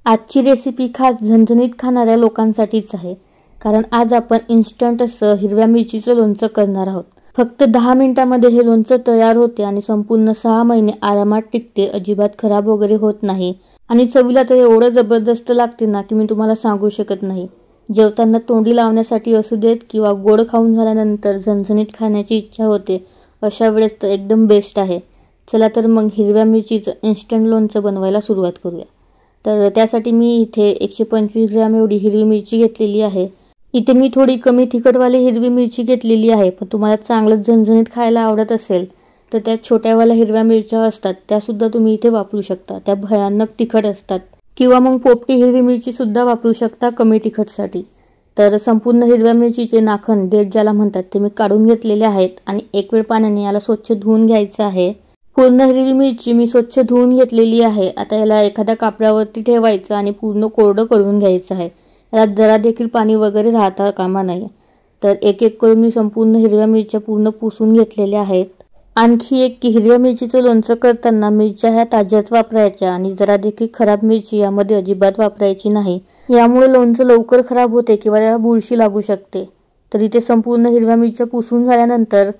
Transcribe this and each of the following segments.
आजची रेसिपी खास झणझणीत खाणाऱ्या लोकांसाठीच आहे, कारण आज आपण इन्स्टंट असं हिरव्या मिरचीचं लोणचं करणार आहोत. फक्त 10 मिनिटांमध्ये हे लोणचं तयार होते आणि संपूर्ण 6 महिने आरामात टिकते. अजिबात खराब वगैरे होत नाही आणि चवीला तर एवढं जबरदस्त लागते ना की मी तुम्हाला सांगू शकत नाही. जेवताना तोंडी लावण्यासाठी असू देत किंवा गोड खाऊन झाल्यानंतर झणझणीत खाण्याची इच्छा होते, अशा वेळेस तर एकदम बेस्ट आहे. चला तर मग हिरव्या मिरचीचं इन्स्टंट लोणचं बनवायला सुरुवात करूया. तर त्यासाठी मी इथे 125 ग्रॅम एवढी हिरवी मिरची घेतलेली आहे. इथे मी थोडी कमी तिखटवाली हिरवी मिरची घेतलेली आहे, पण तुम्हाला चांगलं झणझणीत खायला आवडत असेल तर त्या छोट्यावाल्या हिरव्या मिरच्या असतात त्यासुद्धा तुम्ही इथे वापरू शकता. त्या भयानक तिखट असतात. किंवा मग पोपटी हिरवी मिरचीसुद्धा वापरू शकता कमी तिखटसाठी. तर संपूर्ण हिरव्या मिरचीचे नाखण, देठ ज्याला म्हणतात, ते मी काढून घेतलेले आहेत आणि एक वेळ पाण्याने याला स्वच्छ धुवून घ्यायचं आहे. पूर्ण हिरवी मिरची मी स्वच्छ धुवून घेतलेली आहे. आता याला एखाद्या कापडावरती ठेवायचं आणि पूर्ण कोरडं करून घ्यायचं आहे. याला जरा देखील पाणी वगैरे राहता कामा नये. तर एक एक करून मी संपूर्ण हिरव्या मिरच्या पूर्ण पुसून घेतलेल्या आहेत. आणखी एक की हिरव्या मिरचीचं लोणचं करताना मिरच्या ह्या ताज्याच वापरायच्या आणि जरा देखील खराब मिरची यामध्ये अजिबात वापरायची नाही. यामुळे लोणचं लवकर खराब होते किंवा याला बुरशी लागू शकते. तर इथे संपूर्ण हिरव्या मिरच्या पुसून झाल्यानंतर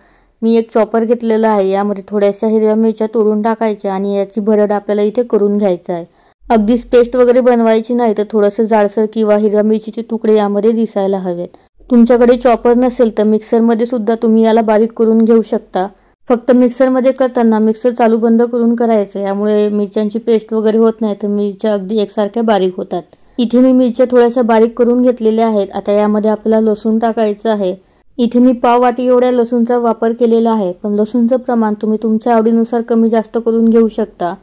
मी एक चॉपर घेतलेला आहे. यामध्ये थोड्याशा हिरव्या मिरच्या तोडून टाकायच्या आणि याची भरड आपल्याला इथे करून घ्यायचं आहे. अगदीच पेस्ट वगैरे बनवायची नाही, तर थोडंसं जाडसर किंवा हिरव्या मिरचीचे तुकडे यामध्ये दिसायला हवेत. तुमच्याकडे चॉपर नसेल तर मिक्सरमध्ये सुद्धा तुम्ही याला बारीक करून घेऊ शकता. फक्त मिक्सरमध्ये करताना मिक्सर चालू बंद करून करायचं, यामुळे मिरच्यांची पेस्ट वगैरे होत नाही, तर मिरच्या अगदी एकसारख्या बारीक होतात. इथे मी मिरच्या थोड्याशा बारीक करून घेतलेल्या आहेत. आता यामध्ये आपल्याला लसूण टाकायचं आहे. इथे मी पाव वाटी एवढ्या लसूणचा वापर केलेला आहे, पण लसूणचं प्रमाण तुम्ही तुमच्या आवडीनुसार कमी जास्त करून घेऊ शकता.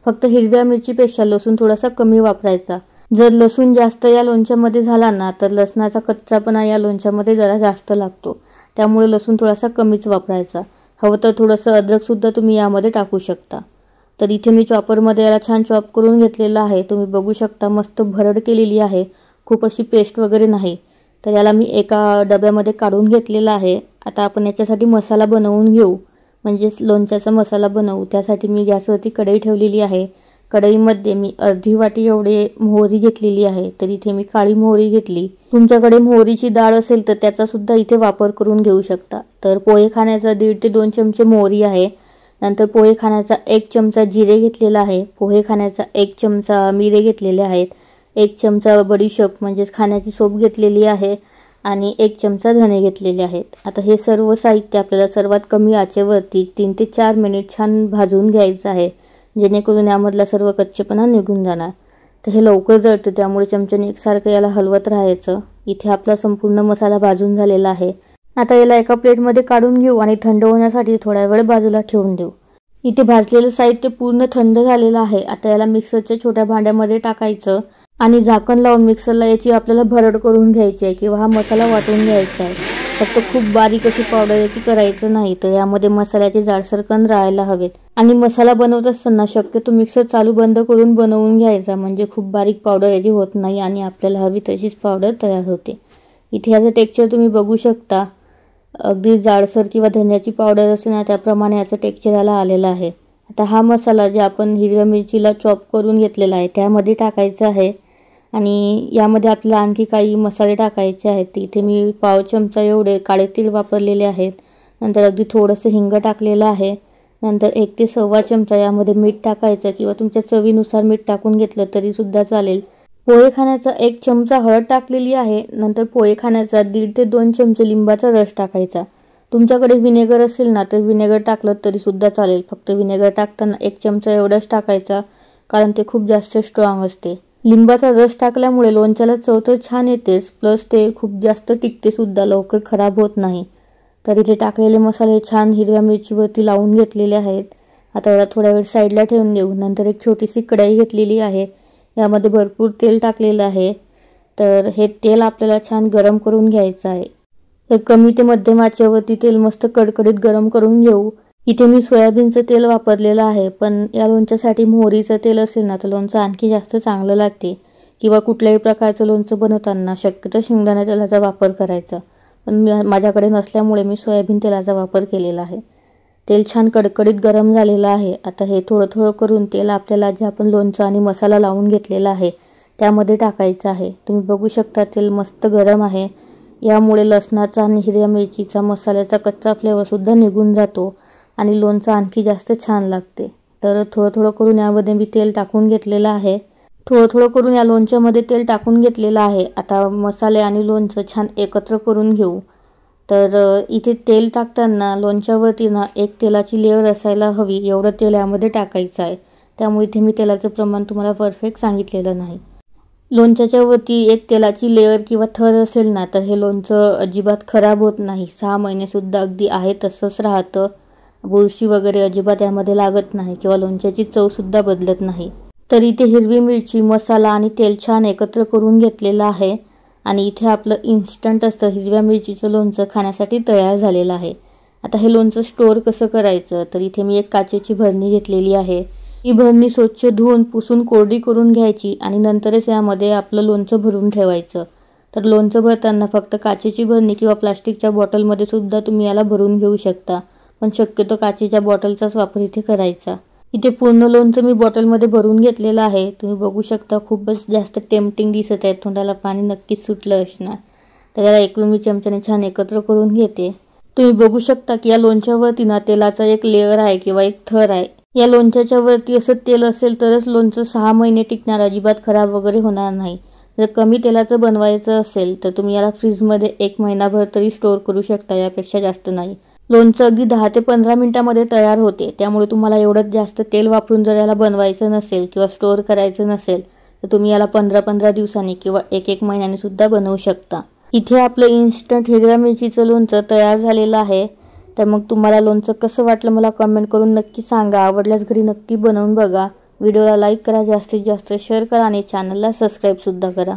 फक्त हिरव्या मिरचीपेक्षा लसूण थोडासा कमी वापरायचा. जर लसूण जास्त या लोणच्यामध्ये झाला ना तर लसणाचा कच्चापणा या लोणच्यामध्ये जरा जास्त लागतो. त्यामुळे लसूण थोडासा कमीच वापरायचा. हवं तर थोडंसं अद्रकसुद्धा तुम्ही यामध्ये टाकू शकता. तर इथे मी चॉपरमध्ये याला छान चॉप करून घेतलेला आहे. तुम्ही बघू शकता मस्त भरड केलेली आहे, खूप अशी पेस्ट वगैरे नाही. तर याला मी एका डब्यामध्ये काढून घेतलेला आहे. आता आपण याच्यासाठी मसाला बनवून घेऊ, म्हणजेच लोणच्याचा मसाला बनवू. त्यासाठी मी गॅसवरती कढई ठेवलेली आहे. कढईमध्ये मी अर्धी वाटी एवढे मोहरी घेतलेली आहे. तर इथे मी काळी मोहरी घेतली. तुमच्याकडे मोहरीची डाळ असेल तर त्याचा सुद्धा इथे वापर करून घेऊ शकता. तर पोहे खाण्याचा 1.5 ते 2 चमचे मोहरी आहे. नंतर पोहे खाण्याचा 1 चमचा जिरे घेतलेला आहे. पोहे खाण्याचा 1 चमचा मिरे घेतलेले आहेत. 1 चमचा बडीशोप म्हणजेच खाण्याची सोप घेतलेली आहे आणि 1 चमचा धने घेतलेले आहेत. आता हे सर्व साहित्य आपल्याला सर्वात कमी आचेवरती 3 ते 4 मिनिट छान भाजून घ्यायचं आहे, जेणेकरून यामधला सर्व कच्चेपणा निघून जाणार. तर हे लवकर जळतं, त्यामुळे चमच्याने एकसारखं याला हलवत राहायचं. इथे आपला संपूर्ण मसाला भाजून झालेला आहे. आता याला एका प्लेटमध्ये काढून घेऊ आणि थंड होण्यासाठी थोडा वेळ बाजूला ठेवून देऊ. इथे भाजलेलं साहित्य पूर्ण थंड झालेलं आहे. आता याला मिक्सरच्या छोट्या भांड्यामध्ये टाकायचं आणि झाकण लावून मिक्सरला याची आपल्याला भरड करून घ्यायची आहे किंवा हा मसाला वाटून घ्यायचा आहे. फक्त खूप बारीक अशी पावडर याची करायचं नाही, तर यामध्ये मसाल्याचे जाडसर कण राहायला हवेत. आणि मसाला बनवत असताना शक्यतो मिक्सर चालू बंद करून बनवून घ्यायचा, म्हणजे खूप बारीक पावडर याची होत नाही आणि आपल्याला हवी तशीच पावडर तयार होते. इथे याचं टेक्स्चर तुम्ही बघू शकता. अगदी जाडसर किंवा धन्याची पावडर असते ना त्याप्रमाणे याचं टेक्स्चर याला आलेलं आहे. आता हा मसाला जे आपण हिरव्या मिरचीला चॉप करून घेतलेला आहे त्यामध्ये टाकायचा आहे आणि यामध्ये आपल्याला आणखी काही मसाले टाकायचे आहेत. इथे मी पाव चमचा एवढे काळे तीळ वापरलेले आहेत. नंतर अगदी थोडंसं हिंग टाकलेलं आहे. नंतर 1 ते 1.25 चमचा यामध्ये मीठ टाकायचं किंवा तुमच्या चवीनुसार मीठ टाकून घेतलं तरीसुद्धा चालेल. पोहे खाण्याचा 1 चमचा हळद टाकलेली आहे. नंतर पोहे खाण्याचा 1.5 ते 2 चमचे लिंबाचा रस टाकायचा. तुमच्याकडे व्हिनेगर असेल ना तर व्हिनेगर टाकलं तरीसुद्धा चालेल. फक्त व्हिनेगर टाकताना 1 चमचा एवढाच टाकायचा, कारण ते खूप जास्त स्ट्रॉंग असते. लिंबाचा रस टाकल्यामुळे लोणच्याला चव तर छान येतेच, प्लस ते खूप जास्त टिकते सुद्धा, लवकर खराब होत नाही. तर इथे टाकलेले मसाले छान हिरव्या मिरचीवरती लावून घेतलेले आहेत. आता याला थोड्या वेळ साईडला ठेवून देऊ. नंतर एक छोटीशी कढई घेतलेली आहे. यामध्ये भरपूर तेल टाकलेलं आहे. तर हे तेल आपल्याला छान गरम करून घ्यायचं आहे. तर कमी ते मध्यम आचेवरती तेल मस्त कडकडीत गरम करून घेऊ. इथे मी सोयाबीनचं तेल वापरलेलं आहे, पण या लोणच्यासाठी मोहरीचं तेल असेल ना तर लोणचं आणखी जास्त चांगलं लागते. किंवा कुठल्याही प्रकारचं लोणचं बनवताना शक्यतो शेंगदाणा तेलाचा वापर करायचा, पण माझ्याकडे नसल्यामुळे मी सोयाबीन तेलाचा वापर केलेला आहे. तेल छान कडकडीत गरम झालेलं आहे. आता हे थोडं थोडं करून तेल आपल्याला जे आपण लोणचं आणि मसाला लावून घेतलेला आहे त्यामध्ये टाकायचं आहे। तुम्ही बघू शकता तेल मस्त गरम आहे। यामुळे लसणाचा आणि हिरव्या मिरचीचा मसाल्याचा कच्चा फ्लेवरसुद्धा निघून जातो आणि लोणचं आणखी जास्त छान लागते। तर थोडं करून यामध्ये मी तेल टाकून घेतलेलं आहे। थोडं करून या लोणच्यामध्ये तेल टाकून घेतलेलं आहे। आता मसाले आणि लोणचं छान एकत्र करून घेऊ। तर इथे तेल टाकताना लोणच्यावरती ना एक तेलाची लेयर असायला हवी एवढं तेल यामध्ये टाकायचं आहे। त्यामुळे इथे मी तेलाचं प्रमाण तुम्हाला परफेक्ट सांगितलेलं नाही। लोणच्याच्या वरती एक तेलाची लेयर किंवा थर असेल ना तर हे लोणचं अजिबात खराब होत नाही। 6 महिनेसुद्धा अगदी आहे तसंच राहतं। बुरशी वगैरे अजिबात यामध्ये लागत नाही किंवा लोणच्याची चवसुद्धा बदलत नाही। तर इथे हिरवी मिरची, मसाला आणि तेल छान एकत्र करून घेतलेलं आहे आणि इथे आपलं इन्स्टंट असतं हिरव्या मिरचीचं लोणचं खाण्यासाठी तयार झालेलं आहे। आता हे लोणचं स्टोअर कसं करायचं, तर इथे मी एक काचेची भरणी घेतलेली आहे। ही भरणी स्वच्छ धुवून पुसून कोरडी करून घ्यायची आणि नंतरच यामध्ये आपलं लोणचं भरून ठेवायचं। तर लोणचं भरताना फक्त काचेची भरणी किंवा प्लास्टिकच्या बॉटलमध्ये सुद्धा तुम्ही याला भरून घेऊ शकता, पण शक्यतो काचेच्या बॉटलचाच वापर इथे करायचा। इथे पूर्ण लोणचं मी बॉटलमध्ये भरून घेतलेलं आहे। तुम्ही बघू शकता खूपच जास्त टेम्पटिंग दिसत आहे, तोंडाला पाणी नक्कीच सुटलं असणार। तर याला एकूण मी चमच्याने छान एकत्र करून घेते। तुम्ही बघू शकता की या लोणच्यावरती ना तेलाचा एक लेयर आहे किंवा एक थर आहे। या लोणच्याच्या वरती असं तेल असेल तरच लोणचं 6 महिने टिकणार, अजिबात खराब वगैरे होणार नाही। जर कमी तेलाचं बनवायचं असेल तर तुम्ही याला फ्रीजमध्ये 1 महिनाभर तरी स्टोअर करू शकता, यापेक्षा जास्त नाही। लोणचं अगदी 10 ते 15 मिनिटांमध्ये तयार होते। त्यामुळे तुम्हाला एवढं जास्त तेल वापरून जर याला बनवायचं नसेल किंवा स्टोअर करायचं नसेल तर तुम्ही याला 15-15 दिवसांनी किंवा 1-1 महिन्याने सुद्धा बनवू शकता। इथे आपलं इन्स्टंट हिरव्या मिरचीचं लोणचं तयार झालेलं आहे। तर मग तुम्हाला लोणचं कसं वाटलं मला कमेंट करून नक्की सांगा। आवडल्यास घरी नक्की बनवून बघा। व्हिडिओला लाईक करा, जास्तीत जास्त शेअर करा आणि चॅनलला सबस्क्राईब सुद्धा करा।